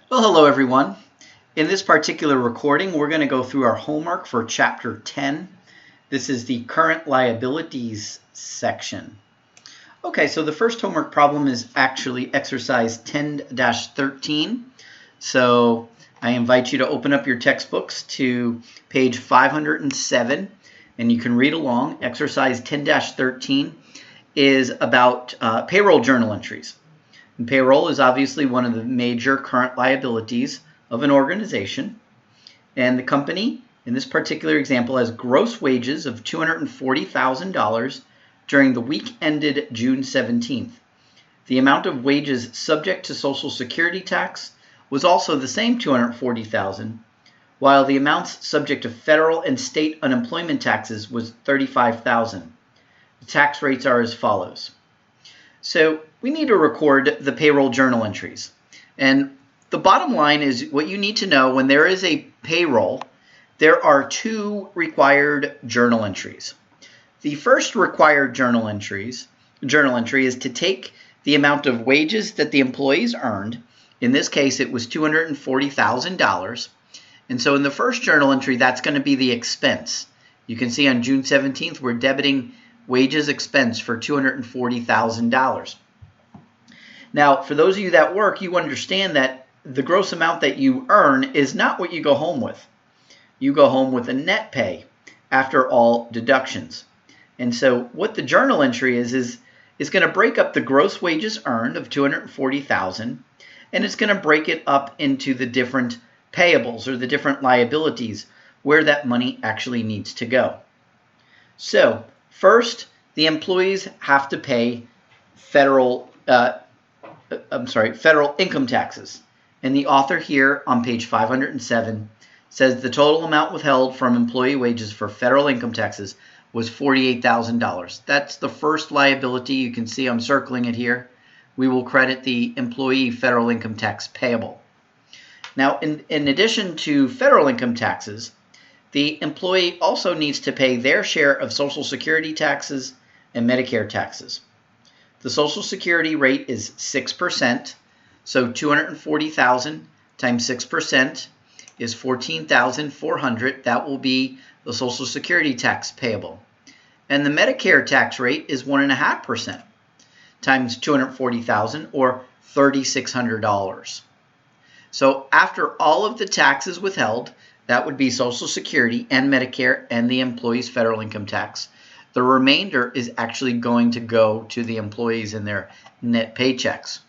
Well, hello everyone. In this particular recording, we're going to go through our homework for Chapter 10. This is the Current Liabilities section. Okay, so the first homework problem is actually exercise 10-13. So I invite you to open up your textbooks to page 507, and you can read along. Exercise 10-13 is about payroll journal entries. And payroll is obviously one of the major current liabilities of an organization. And the company, in this particular example, has gross wages of $240,000 during the week ended June 17th. The amount of wages subject to Social Security tax was also the same $240,000, while the amounts subject to federal and state unemployment taxes was $35,000. The tax rates are as follows. So we need to record the payroll journal entries. And the bottom line is what you need to know: when there is a payroll, there are two required journal entries. The first required journal entry is to take the amount of wages that the employees earned. In this case, it was $240,000. And so in the first journal entry, that's going to be the expense. You can see on June 17th, we're debiting wages expense for $240,000. Now, for those of you that work, you understand that the gross amount that you earn is not what you go home with. You go home with a net pay after all deductions. And so what the journal entry is going to break up the gross wages earned of $240,000, and it's going to break it up into the different payables or the different liabilities where that money actually needs to go. So first, the employees have to pay federal income taxes. And the author here on page 507 says the total amount withheld from employee wages for federal income taxes was $48,000. That's the first liability. You can see I'm circling it here. We will credit the employee federal income tax payable. Now, in addition to federal income taxes, the employee also needs to pay their share of Social Security taxes and Medicare taxes. The Social Security rate is 6%, so $240,000 times 6% is $14,400. That will be the Social Security tax payable. And the Medicare tax rate is 1.5% times $240,000, or $3,600. So after all of the taxes withheld, that would be Social Security and Medicare and the employee's federal income tax. The remainder is actually going to go to the employees in their net paychecks.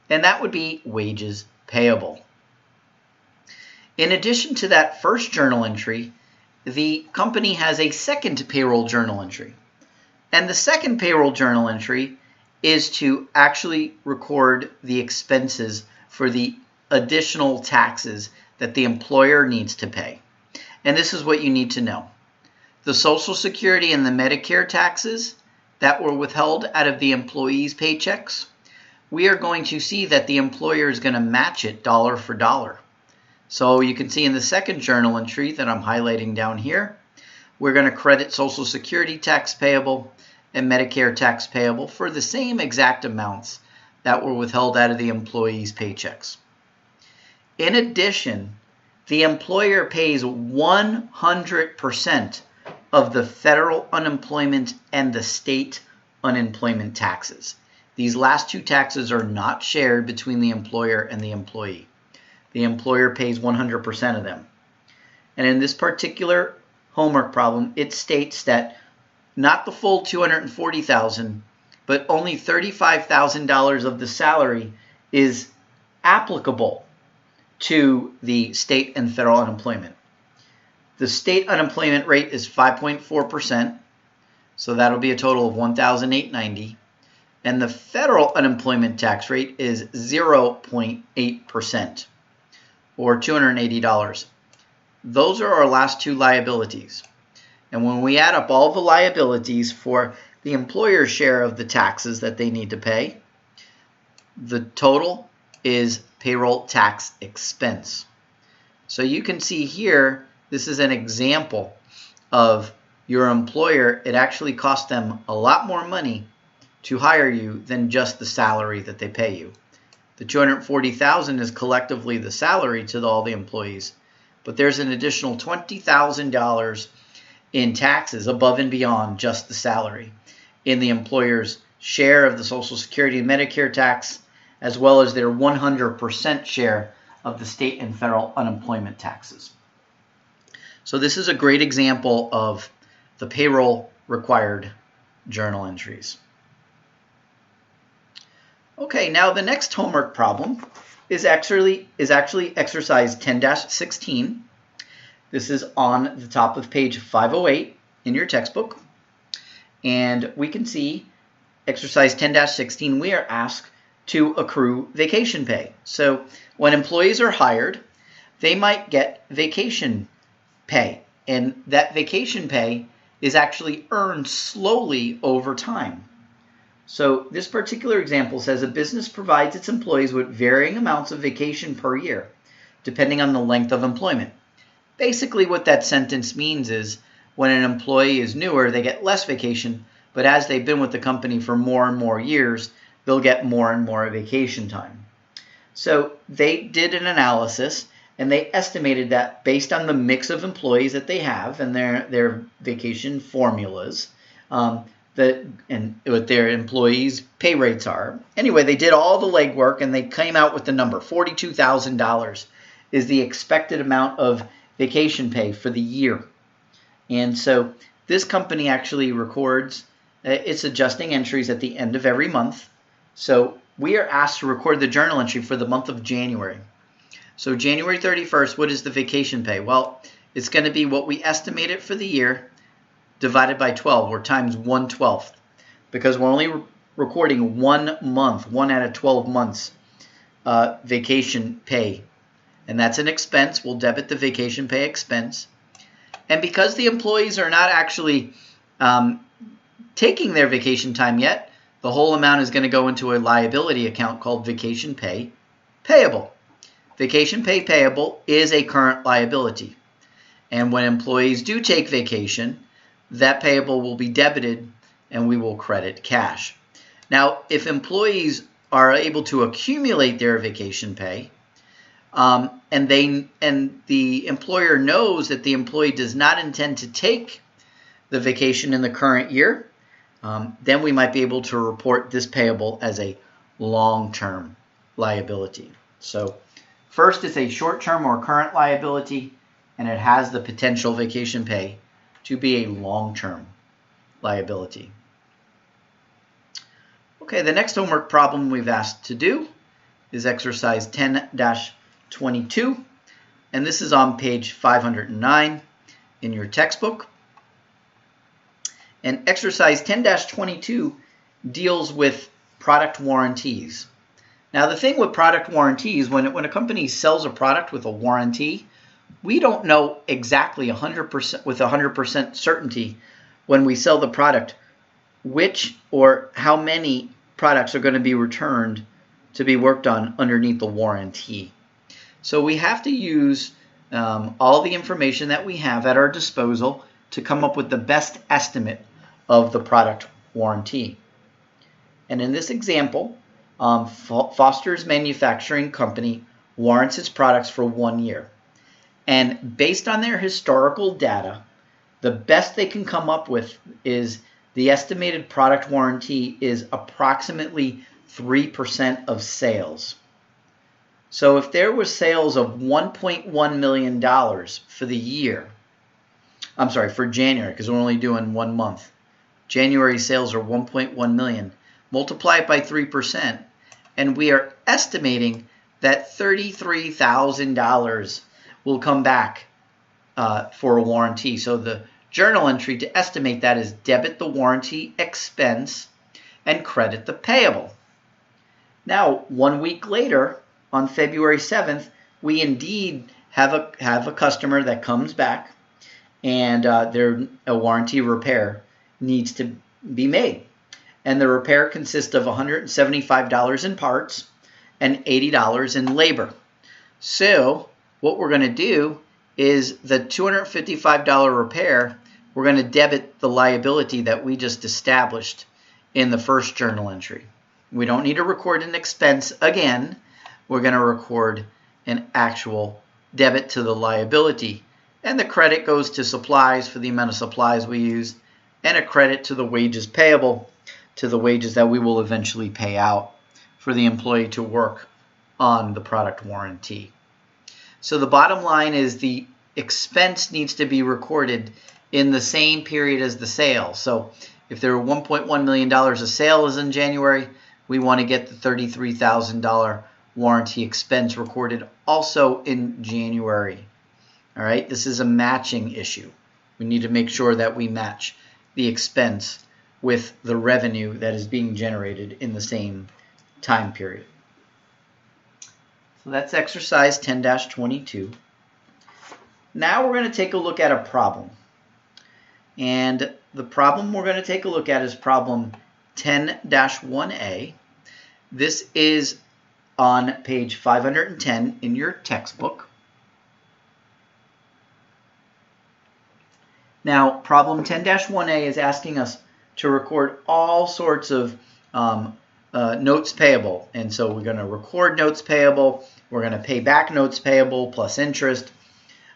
And that would be wages payable. In addition to that first journal entry, the company has a second payroll journal entry. And the second payroll journal entry is to actually record the expenses for the additional taxes that the employer needs to pay. And this is what you need to know. The Social Security and the Medicare taxes that were withheld out of the employees' paychecks, we are going to see that the employer is going to match it dollar for dollar. So you can see in the second journal entry that I'm highlighting down here, we're going to credit Social Security tax payable and Medicare tax payable for the same exact amounts that were withheld out of the employees' paychecks. In addition, the employer pays 100% of the federal unemployment and the state unemployment taxes. These last two taxes are not shared between the employer and the employee. The employer pays 100% of them. And in this particular homework problem, it states that not the full $240,000, but only $35,000 of the salary is applicable to the state and federal unemployment. The state unemployment rate is 5.4%, so that'll be a total of $1,890. And the federal unemployment tax rate is 0.8%, or $280. Those are our last two liabilities. And when we add up all the liabilities for the employer's share of the taxes that they need to pay, the total is payroll tax expense. So you can see here, this is an example of your employer. It actually costs them a lot more money to hire you than just the salary that they pay you. The $240,000 is collectively the salary to all the employees, but there's an additional $20,000 in taxes above and beyond just the salary in the employer's share of the Social Security and Medicare tax, as well as their 100% share of the state and federal unemployment taxes. So this is a great example of the payroll required journal entries. Okay, now the next homework problem is actually exercise 10-16. This is on the top of page 508 in your textbook. And we can see exercise 10-16, we are asked to accrue vacation pay. So when employees are hired, they might get vacation pay. And that vacation pay is actually earned slowly over time. So this particular example says a business provides its employees with varying amounts of vacation per year, depending on the length of employment. Basically what that sentence means is when an employee is newer, they get less vacation, but as they've been with the company for more and more years, they'll get more and more vacation time. So they did an analysis and they estimated that based on the mix of employees that they have and their vacation formulas, and what their employees' pay rates are. Anyway, they did all the legwork and they came out with the number. $42,000 is the expected amount of vacation pay for the year. And so this company actually records its adjusting entries at the end of every month. So we are asked to record the journal entry for the month of January. So January 31st, what is the vacation pay? Well, it's going to be what we estimated for the year divided by 12, or times 1/12, because we're only recording 1 month, 1 out of 12 months vacation pay. And that's an expense. We'll debit the vacation pay expense. And because the employees are not actually taking their vacation time yet, the whole amount is going to go into a liability account called vacation pay payable. Vacation pay payable is a current liability. And when employees do take vacation, that payable will be debited and we will credit cash. Now, if employees are able to accumulate their vacation pay, and the employer knows that the employee does not intend to take the vacation in the current year, then we might be able to report this payable as a long-term liability. So first, it's a short-term or current liability, and it has the potential vacation pay to be a long-term liability. Okay, the next homework problem we've asked to do is exercise 10-22, and this is on page 509 in your textbook. And exercise 10-22 deals with product warranties. Now, the thing with product warranties, when a company sells a product with a warranty, we don't know exactly 100% with 100% certainty when we sell the product which or how many products are going to be returned to be worked on underneath the warranty. So we have to use all the information that we have at our disposal to come up with the best estimate of the product warranty. And in this example, Foster's Manufacturing Company warrants its products for 1 year. And based on their historical data, the best they can come up with is the estimated product warranty is approximately 3% of sales. So if there was sales of $1.1 million for the year, I'm sorry, for January, because we're only doing 1 month. January sales are 1.1 million. Multiply it by 3%, and we are estimating that $33,000 will come back for a warranty. So the journal entry to estimate that is debit the warranty expense and credit the payable. Now, 1 week later, on February 7th, we indeed have a customer that comes back and a warranty repair needs to be made. And the repair consists of $175 in parts and $80 in labor. So what we're going to do is the $255 repair, we're going to debit the liability that we just established in the first journal entry. We don't need to record an expense again. We're going to record an actual debit to the liability. And the credit goes to supplies for the amount of supplies we used, and a credit to the wages payable, to the wages that we will eventually pay out for the employee to work on the product warranty. So the bottom line is the expense needs to be recorded in the same period as the sale. So if there were $1.1 million of sales in January, we want to get the $33,000 warranty expense recorded also in January. All right, this is a matching issue. We need to make sure that we match the expense with the revenue that is being generated in the same time period. So that's exercise 10-22. Now we're going to take a look at a problem. And the problem we're going to take a look at is problem 10-1A. This is on page 510 in your textbook. Now, problem 10-1A is asking us to record all sorts of notes payable. And so we're going to record notes payable. We're going to pay back notes payable plus interest.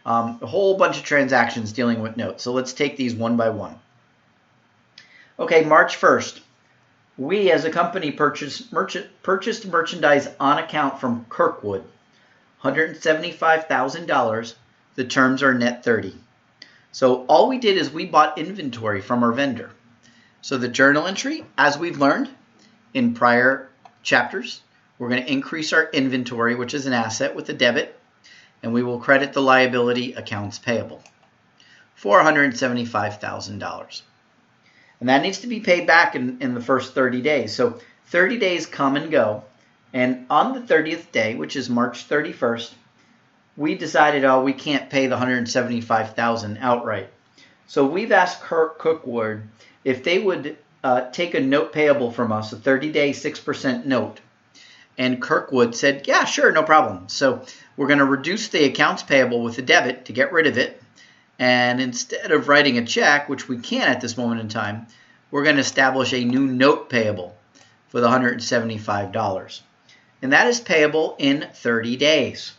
A whole bunch of transactions dealing with notes. So let's take these one by one. Okay, March 1st. We as a company purchased merchandise on account from Kirkwood, $175,000. The terms are net 30. So all we did is we bought inventory from our vendor. So the journal entry, as we've learned in prior chapters, we're going to increase our inventory, which is an asset, with a debit, and we will credit the liability accounts payable for $175,000. And that needs to be paid back in the first 30 days. So 30 days come and go. And on the 30th day, which is March 31st, we decided, oh, we can't pay the $175,000 outright. So we've asked Kirkwood if they would take a note payable from us, a 30-day 6% note. And Kirkwood said, yeah, sure, no problem. So we're going to reduce the accounts payable with a debit to get rid of it. And instead of writing a check, which we can at this moment in time, we're going to establish a new note payable for the $175. And that is payable in 30 days.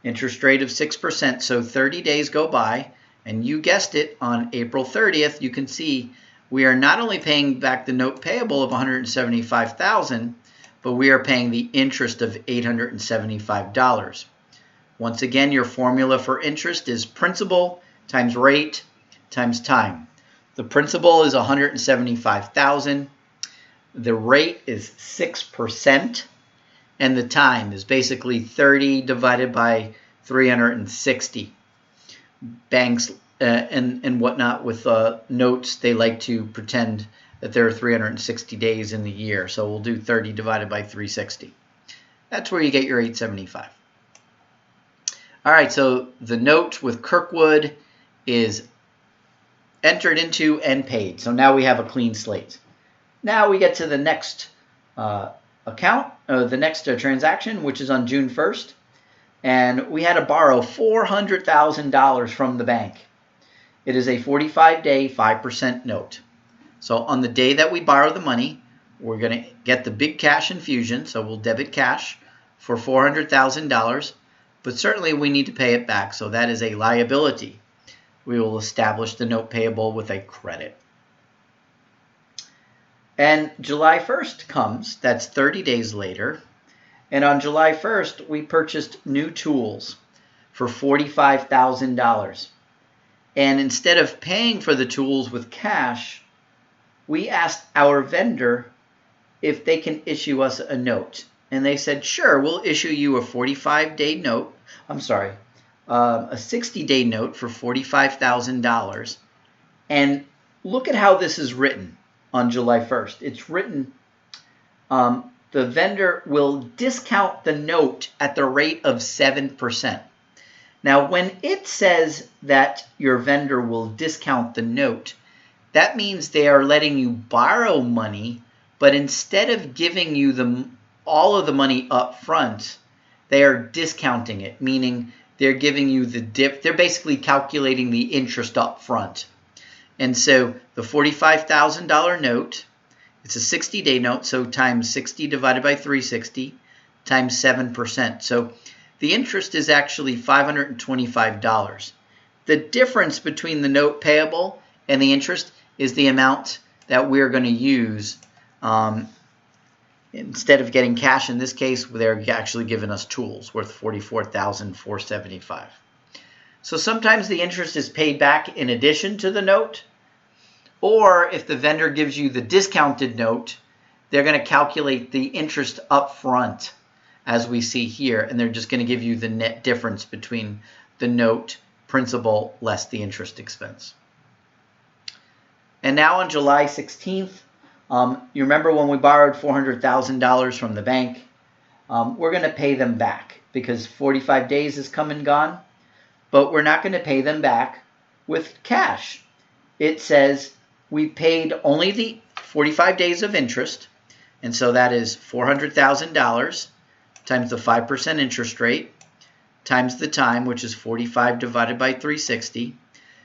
Interest rate of 6%, so 30 days go by, and you guessed it, on April 30th, you can see we are not only paying back the note payable of $175,000, but we are paying the interest of $875. Once again, your formula for interest is principal times rate times time. The principal is $175,000. The rate is 6%. And the time is basically 30 divided by 360. Banks and whatnot with notes, they like to pretend that there are 360 days in the year. So we'll do 30 divided by 360. That's where you get your 875. All right, so the note with Kirkwood is entered into and paid. So now we have a clean slate. Now we get to the next transaction, which is on June 1st. And we had to borrow $400,000 from the bank. It is a 45-day 5% note. So on the day that we borrow the money, we're going to get the big cash infusion. So we'll debit cash for $400,000. But certainly we need to pay it back. So that is a liability. We will establish the note payable with a credit. And July 1st comes. That's 30 days later. And on July 1st, we purchased new tools for $45,000. And instead of paying for the tools with cash, we asked our vendor if they can issue us a note. And they said, sure, we'll issue you a 45-day note. A 60-day note for $45,000. And look at how this is written on July 1st. It's written, the vendor will discount the note at the rate of 7%. Now, when it says that your vendor will discount the note, that means they are letting you borrow money, but instead of giving you all of the money up front, they are discounting it, meaning they're giving you the dip. They're basically calculating the interest up front. And so the $45,000 note It's a 60-day note, so times 60 divided by 360 times 7%. So the interest is actually $525. The difference between the note payable and the interest is the amount that we're going to use. Instead of getting cash in this case, they're actually giving us tools worth $44,475. So sometimes the interest is paid back in addition to the note, or if the vendor gives you the discounted note, they're going to calculate the interest up front, as we see here, and they're just going to give you the net difference between the note principal less the interest expense. And now on July 16th, you remember when we borrowed $400,000 from the bank? We're going to pay them back because 45 days has come and gone, but we're not going to pay them back with cash. It says we paid only the 45 days of interest, and so that is $400,000 times the 5% interest rate times the time, which is 45 divided by 360.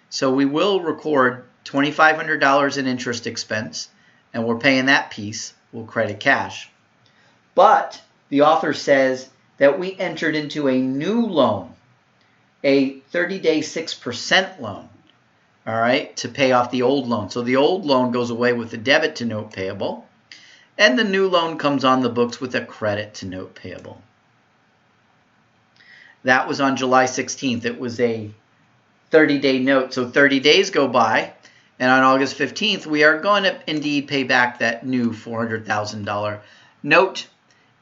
So we will record $2,500 in interest expense, and we're paying that piece. We'll credit cash. But the author says that we entered into a new loan, a 30-day 6% loan, all right, to pay off the old loan. So the old loan goes away with a debit to note payable, and the new loan comes on the books with a credit to note payable. That was on July 16th. It was a 30-day note. So 30 days go by, and on August 15th, we are going to indeed pay back that new $400,000 note.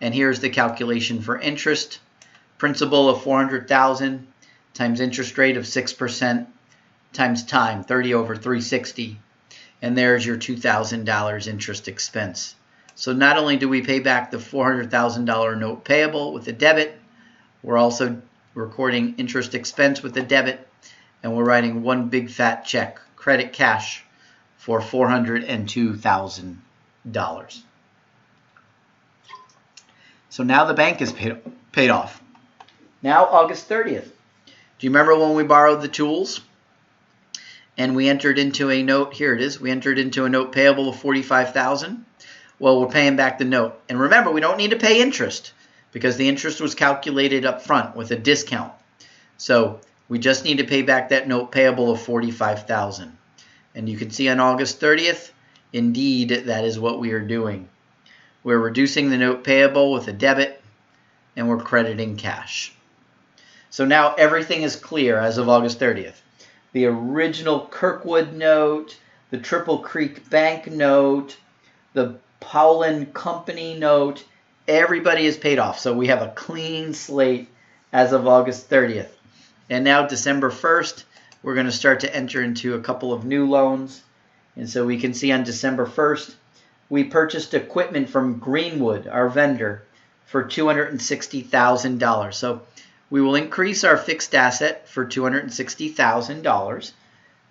And here's the calculation for interest. Principal of $400,000 times interest rate of 6% times time, 30 over 360. And there's your $2,000 interest expense. So not only do we pay back the $400,000 note payable with a debit, we're also recording interest expense with a debit, and we're writing one big fat check, credit cash, for $402,000. So now the bank is paid off. Now August 30th. Do you remember when we borrowed the tools? And we entered into a note, here it is, we entered into a note payable of $45,000. Well, we're paying back the note. And remember, we don't need to pay interest because the interest was calculated up front with a discount. So we just need to pay back that note payable of $45,000. And you can see on August 30th, indeed, that is what we are doing. We're reducing the note payable with a debit, and we're crediting cash. So now everything is clear as of August 30th. The original Kirkwood note, the Triple Creek Bank note, the Powlin Company note, everybody is paid off. So we have a clean slate as of August 30th. And now December 1st, we're going to start to enter into a couple of new loans. And so we can see on December 1st, we purchased equipment from Greenwood, our vendor, for $260,000. So we will increase our fixed asset for $260,000,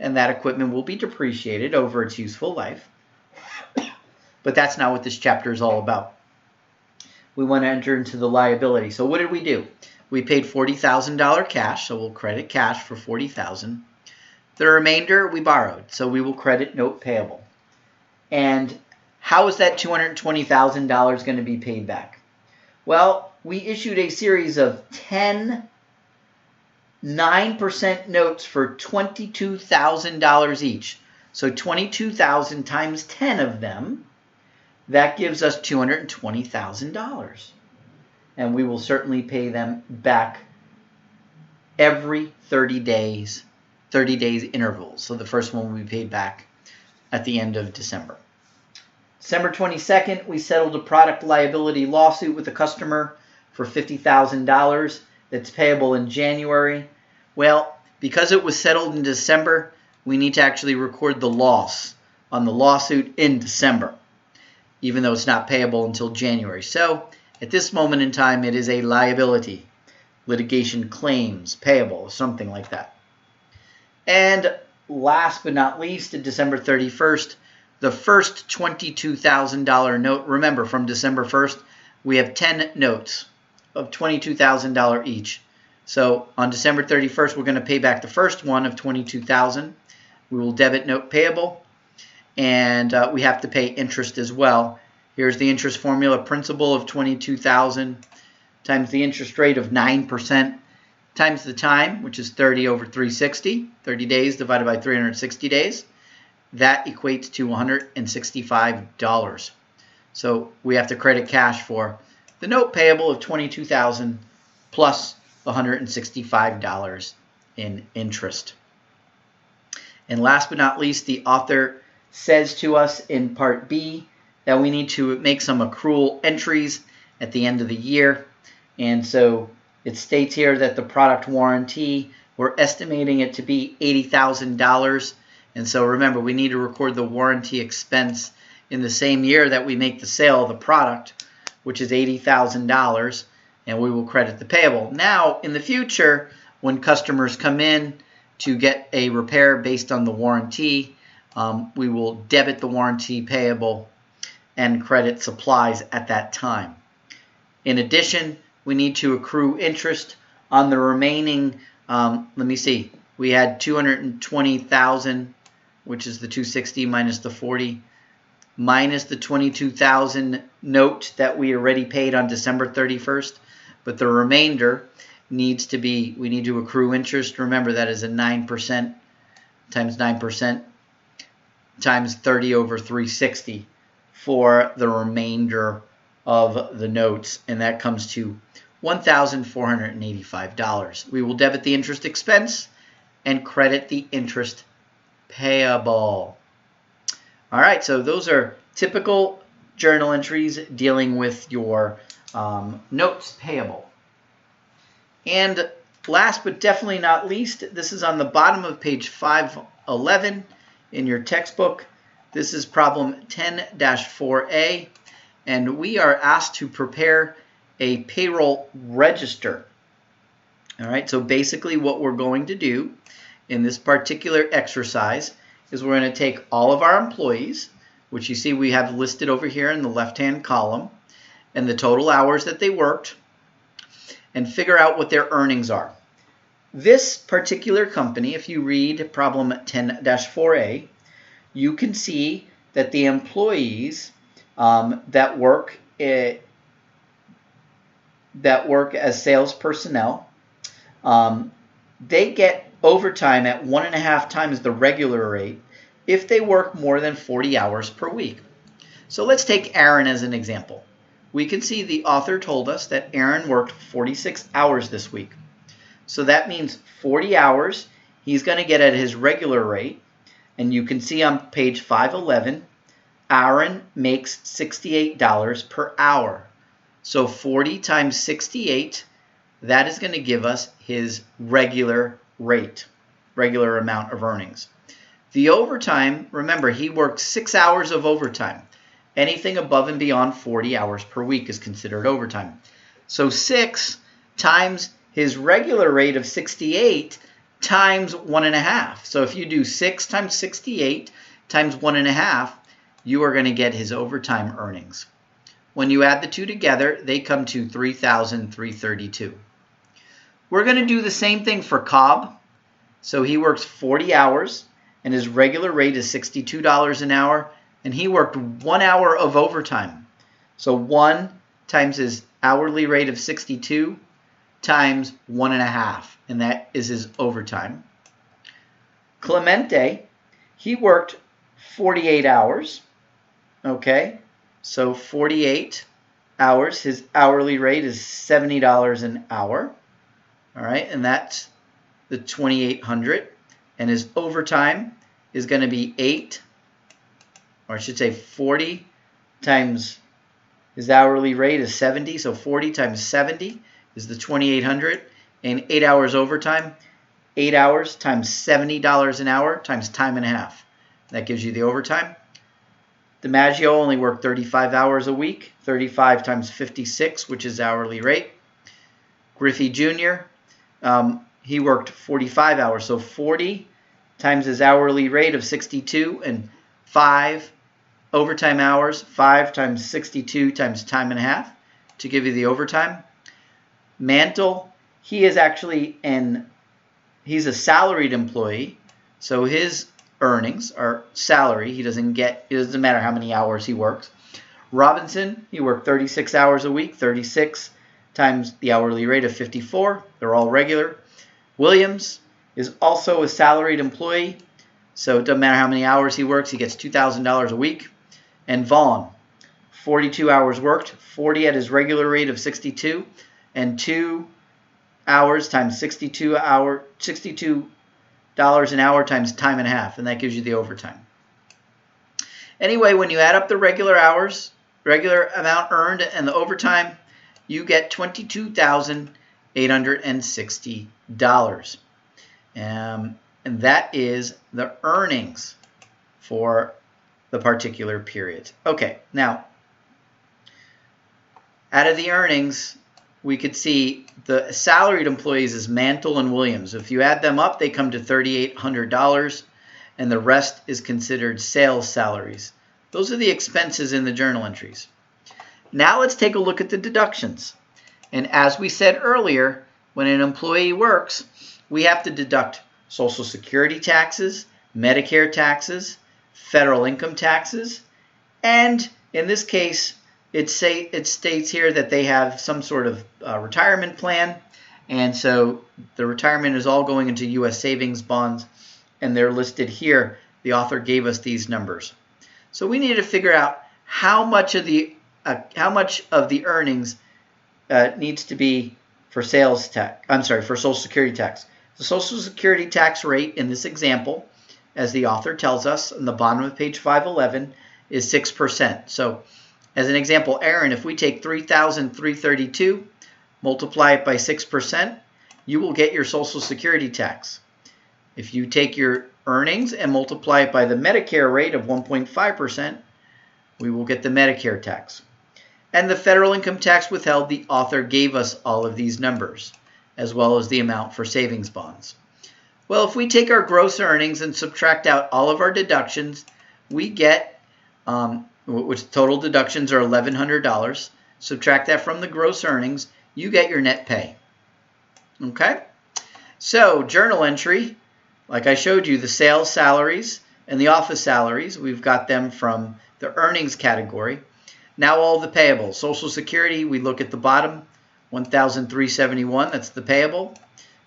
and that equipment will be depreciated over its useful life. But that's not what this chapter is all about. We want to enter into the liability. So what did we do? We paid $40,000 cash, so we'll credit cash for $40,000. The remainder we borrowed, so we will credit note payable. And how is that $220,000 going to be paid back? Well, we issued a series of 10 9% notes for $22,000 each. So $22,000 times 10 of them, that gives us $220,000. And we will certainly pay them back every 30 days intervals. So the first one will be paid back at the end of December. December 22nd, we settled a product liability lawsuit with a customer for $50,000 that's payable in January. Well, because it was settled in December, we need to actually record the loss on the lawsuit in December, even though it's not payable until January. So at this moment in time, it is a liability, litigation claims, payable, something like that. And last but not least, December 31st, the first $22,000 note. Remember, from December 1st, we have 10 notes of $22,000 each. So on December 31st, we're going to pay back the first one of $22,000. We will debit note payable. and we have to pay interest as well. Here's the interest formula: principal of $22,000 times the interest rate of 9% times the time, which is 30 over 360, 30 days divided by 360 days. That equates to $165. So we have to credit cash for the note payable of $22,000 plus $165 in interest. And last but not least, the author says to us in Part B that we need to make some accrual entries at the end of the year. And so it states here that the product warranty, we're estimating it to be $80,000. And so remember, we need to record the warranty expense in the same year that we make the sale of the product, which is $80,000, and we will credit the payable. Now, in the future, when customers come in to get a repair based on the warranty, we will debit the warranty payable and credit supplies at that time. In addition, we need to accrue interest on the remaining, let me see, we had $220,000, which is the $260 minus the $40, minus the $22,000 note that we already paid on December 31st, but the remainder needs to be, we need to accrue interest. Remember, that is a 9% times 9% times 30 over 360 for the remainder of the notes, and that comes to $1,485. We will debit the interest expense and credit the interest payable. All right, so those are typical journal entries dealing with your notes payable. And last but definitely not least, this is on the bottom of page 511 in your textbook. This is problem 10-4A, and we are asked to prepare a payroll register. All right, so basically what we're going to do in this particular exercise is we're going to take all of our employees, which you see we have listed over here in the left-hand column, and the total hours that they worked, and figure out what their earnings are. This particular company, if you read problem 10-4A, you can see that the employees that work as sales personnel, they get overtime at 1.5 times the regular rate if they work more than 40 hours per week. So let's take Aaron as an example. We can see the author told us that Aaron worked 46 hours this week. So that means 40 hours he's going to get at his regular rate. And you can see on page 511, Aaron makes $68 per hour. So 40 times 68, that is going to give us his regular rate, regular amount of earnings. The overtime, remember, he worked 6 hours of overtime. Anything above and beyond 40 hours per week is considered overtime. So 6 times his regular rate of 68 times 1.5. So if you do 6 times 68 times 1.5, you are going to get his overtime earnings. When you add the two together, they come to $3,332. We're going to do the same thing for Cobb. So he works 40 hours, and his regular rate is $62 an hour, and he worked 1 hour of overtime. So 1 times his hourly rate of 62 times 1.5, and that is his overtime. Clemente, he worked 48 hours. Okay, so 48 hours. His hourly rate is $70 an hour. All right, and that's the $2,800. And his overtime is going to be 40 times his hourly rate is 70. So 40 times 70 is the $2,800. And 8 hours overtime, 8 hours times $70 an hour times time and a half. That gives you the overtime. DiMaggio only worked 35 hours a week, 35 times 56, which is hourly rate. Griffey Jr., he worked 45 hours, so 40 times his hourly rate of 62 and 5 overtime hours, 5 times 62 times time and a half to give you the overtime. Mantle, he is actually he's a salaried employee, so his earnings or salary. It doesn't matter how many hours he works. Robinson, he worked 36 hours a week, 36 times the hourly rate of 54. They're all regular. Williams is also a salaried employee, so it doesn't matter how many hours he works, he gets $2,000 a week. And Vaughn, 42 hours worked, 40 at his regular rate of 62, and 2 hours times $62 an hour times time and a half, and that gives you the overtime. Anyway, when you add up the regular hours, regular amount earned, and the overtime, you get $22,860. And that is the earnings for the particular period. Okay, now, out of the earnings, we could see the salaried employees is Mantle and Williams. If you add them up, they come to $3,800, and the rest is considered sales salaries. Those are the expenses in the journal entries. Now let's take a look at the deductions. And as we said earlier, when an employee works, we have to deduct Social Security taxes, Medicare taxes, federal income taxes, and in this case, it states here that they have some sort of retirement plan, and so the retirement is all going into U.S. savings bonds, and they're listed here. The author gave us these numbers. So we need to figure out how much of the earnings needs to be for sales tax. For Social Security tax. The Social Security tax rate in this example, as the author tells us on the bottom of page 511, is 6%. So, as an example, Aaron, if we take $3,332, multiply it by 6%, you will get your Social Security tax. If you take your earnings and multiply it by the Medicare rate of 1.5%, we will get the Medicare tax. And the federal income tax withheld, the author gave us all of these numbers, as well as the amount for savings bonds. Well, if we take our gross earnings and subtract out all of our deductions, we get, which total deductions are $1,100. Subtract that from the gross earnings, you get your net pay. Okay? So, journal entry, like I showed you, the sales salaries and the office salaries, we've got them from the earnings category. Now all the payables. Social Security, we look at the bottom, $1,371, that's the payable.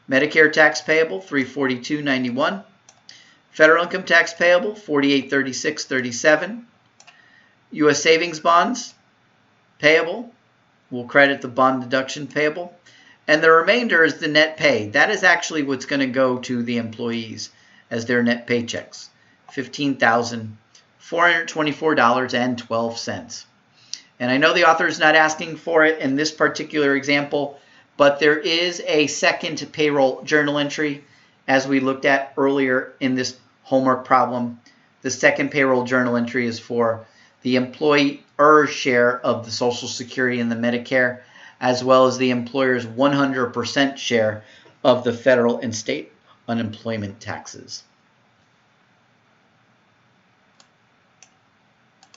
Medicare tax payable, $342.91. Federal income tax payable, $48.36.37. U.S. savings bonds payable, we'll credit the bond deduction payable. And the remainder is the net pay. That is actually what's going to go to the employees as their net paychecks, $15,424.12. And I know the author is not asking for it in this particular example, but there is a second payroll journal entry, as we looked at earlier in this homework problem. The second payroll journal entry is for the employer's share of the Social Security and the Medicare, as well as the employer's 100% share of the federal and state unemployment taxes.